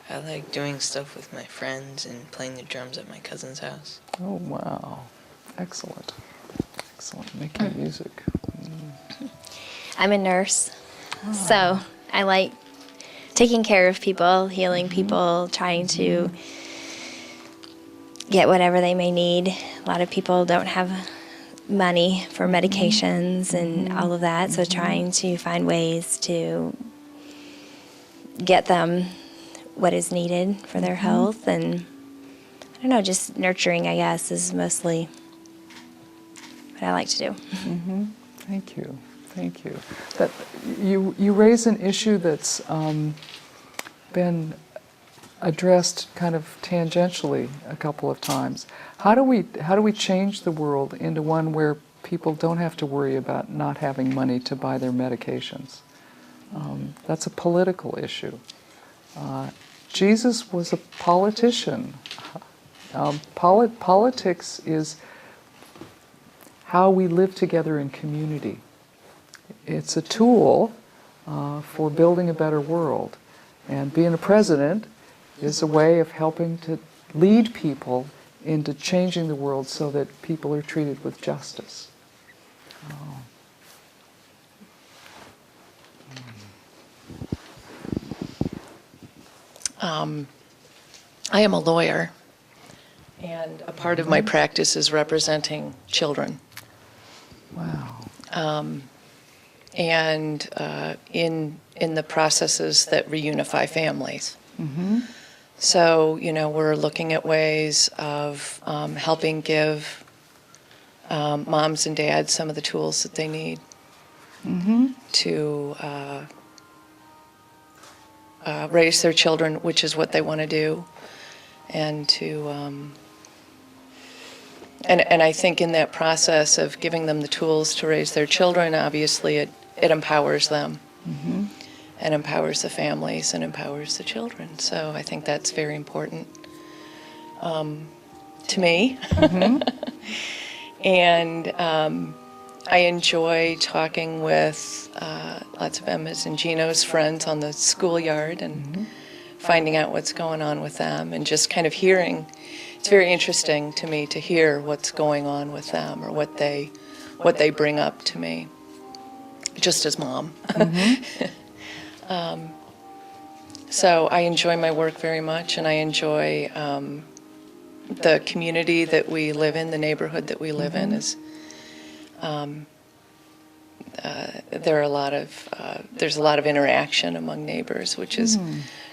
I like doing stuff with my friends and playing the drums at my cousin's house. Oh, wow. Excellent. Excellent. Making music. I'm a nurse, so I like taking care of people, healing people, trying to get whatever they may need. A lot of people don't have money for medications and all of that, so trying to find ways to get them what is needed for their health, and I don't know, just nurturing, I guess, is mostly what I like to do. Thank you. Thank you. That you raise an issue that's been addressed kind of tangentially a couple of times. How do we change the world into one where people don't have to worry about not having money to buy their medications? That's a political issue. Jesus was a politician. Politics is how we live together in community. It's a tool for building a better world. And being a president is a way of helping to lead people into changing the world so that people are treated with justice. I am a lawyer, and a part of my practice is representing children. Wow. And in the processes that reunify families. So, we're looking at ways of helping give moms and dads some of the tools that they need to raise their children, which is what they want to do, and to and I think in that process of giving them the tools to raise their children, obviously it empowers them and empowers the families and empowers the children. So I think that's very important to me. And I enjoy talking with lots of Emma's and Gino's friends on the schoolyard and finding out what's going on with them and just kind of hearing. It's very interesting to me to hear what's going on with them or what they bring up to me, just as mom. So I enjoy my work very much, and I enjoy the community that we live in, the neighborhood that we live in. Is there's a lot of interaction among neighbors, which is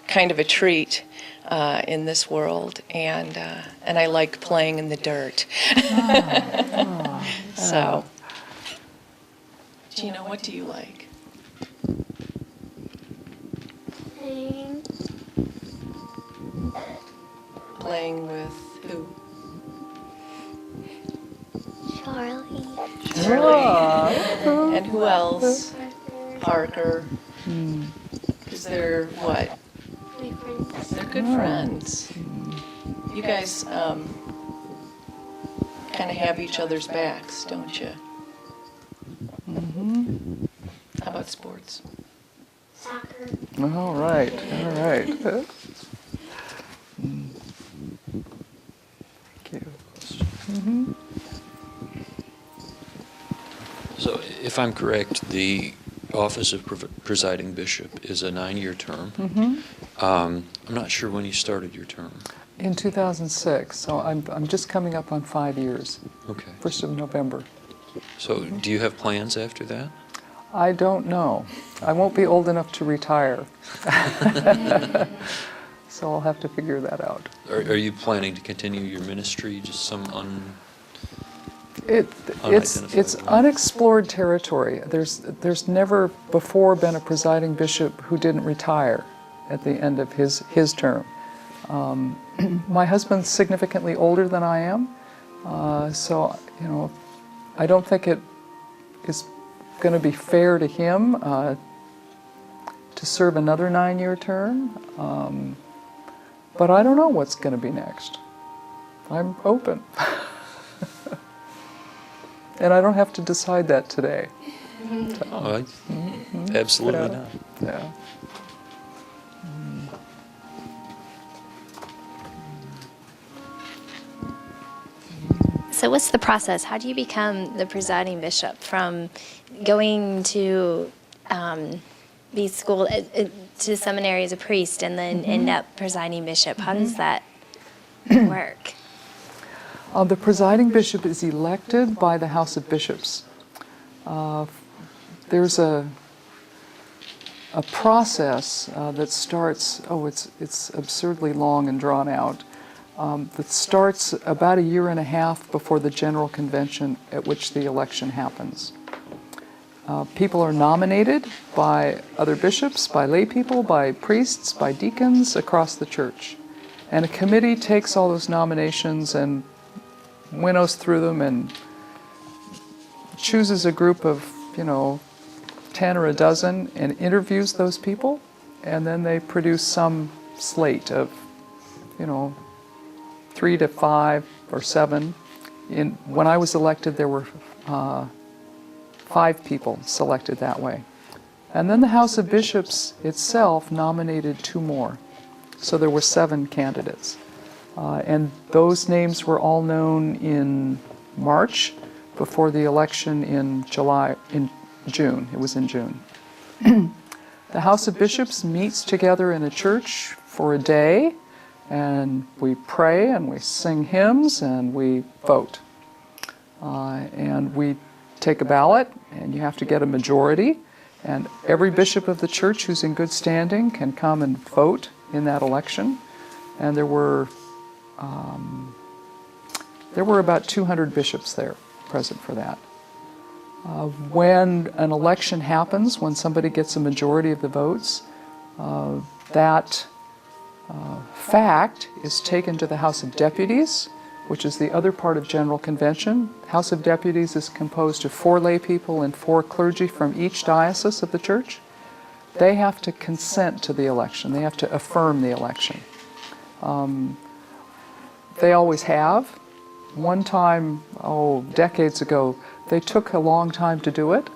kind of a treat in this world, and I like playing in the dirt. So, Gina, what do you like? Playing with who? Charlie. And who else? Parker. Because they're what? My friends. They're good friends. You guys kind of have each other's backs, don't you? How about sports? Soccer. All right. All right. Thank you. So, if I'm correct, the office of presiding bishop is a 9-year term. I'm not sure when you started your term. In 2006, so I'm just coming up on 5 years. Okay. 1st of November. So, do you have plans after that? I don't know. I won't be old enough to retire. So I'll have to figure that out. Are you planning to continue your ministry, just some It's unexplored territory. There's never before been a presiding bishop who didn't retire at the end of his term. My husband's significantly older than I am, so I don't think it is going to be fair to him to serve another 9-year term. But I don't know what's going to be next. I'm open. And I don't have to decide that today. Oh, absolutely not. Yeah. So what's the process? How do you become the presiding bishop from going to these school to seminary as a priest and then end up presiding bishop? How does that work? The presiding bishop is elected by the House of Bishops. There's a process that starts, it's absurdly long and drawn out, that starts about a year and a half before the General Convention at which the election happens. People are nominated by other bishops, by lay people, by priests, by deacons across the church. And a committee takes all those nominations and winnows through them and chooses a group of, 10 or a dozen and interviews those people, and then they produce some slate of, 3 to 5 or 7. When I was elected, there were 5 people selected that way. And then the House of Bishops itself nominated 2 more. So there were 7 candidates. And those names were all known in March before the election in June. It was in June. The House of Bishops meets together in a church for a day, and we pray and we sing hymns and we vote. And we take a ballot, and you have to get a majority, and every bishop of the church who's in good standing can come and vote in that election. And there were about 200 bishops there present for that. When an election happens, when somebody gets a majority of the votes, that fact is taken to the House of Deputies, which is the other part of General Convention. House of Deputies is composed of 4 lay people and 4 clergy from each diocese of the church. They have to consent to the election. They have to affirm the election. They always have. One time, decades ago, they took a long time to do it.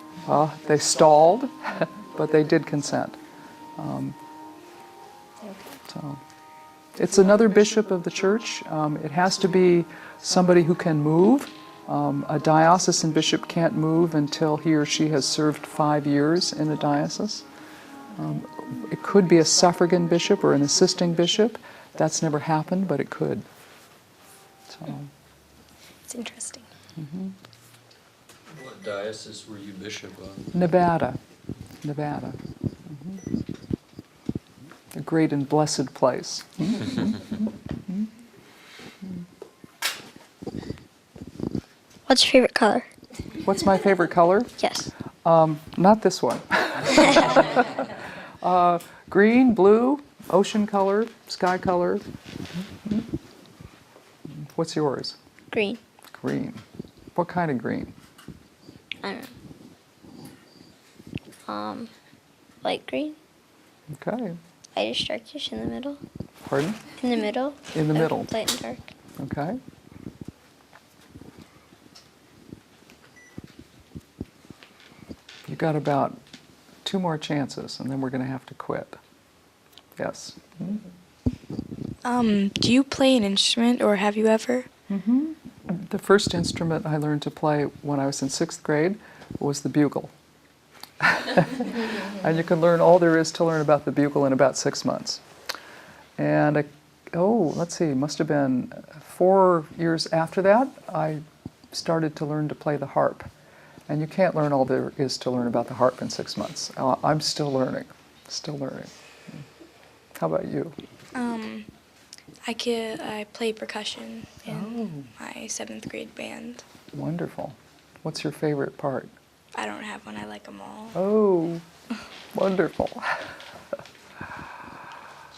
They stalled, but they did consent. So it's another bishop of the church. It has to be somebody who can move. A diocesan bishop can't move until he or she has served 5 years in a diocese. It could be a suffragan bishop or an assisting bishop. That's never happened, but it could. So. It's interesting. Mm-hmm. What diocese were you bishop of? Nevada. Mm-hmm. A great and blessed place. Mm-hmm. What's your favorite color? What's my favorite color? Yes. Not this one. Green, blue, ocean color, sky color. Mm-hmm. What's yours? Green. Green. What kind of green? I don't know. Light green. Okay. Lightish, darkish in the middle. Pardon? In the middle. In the middle. Light and dark. Okay. You got about 2 more chances, and then we're going to have to quit. Yes. Do you play an instrument, or have you ever? Mm-hmm. The first instrument I learned to play when I was in 6th grade was the bugle. And you can learn all there is to learn about the bugle in about 6 months. And let's see, must have been 4 years after that, I started to learn to play the harp. And you can't learn all there is to learn about the harp in 6 months. I'm still learning. How about you? I play percussion in my 7th grade band. Wonderful. What's your favorite part? I don't have one. I like them all. Oh, wonderful.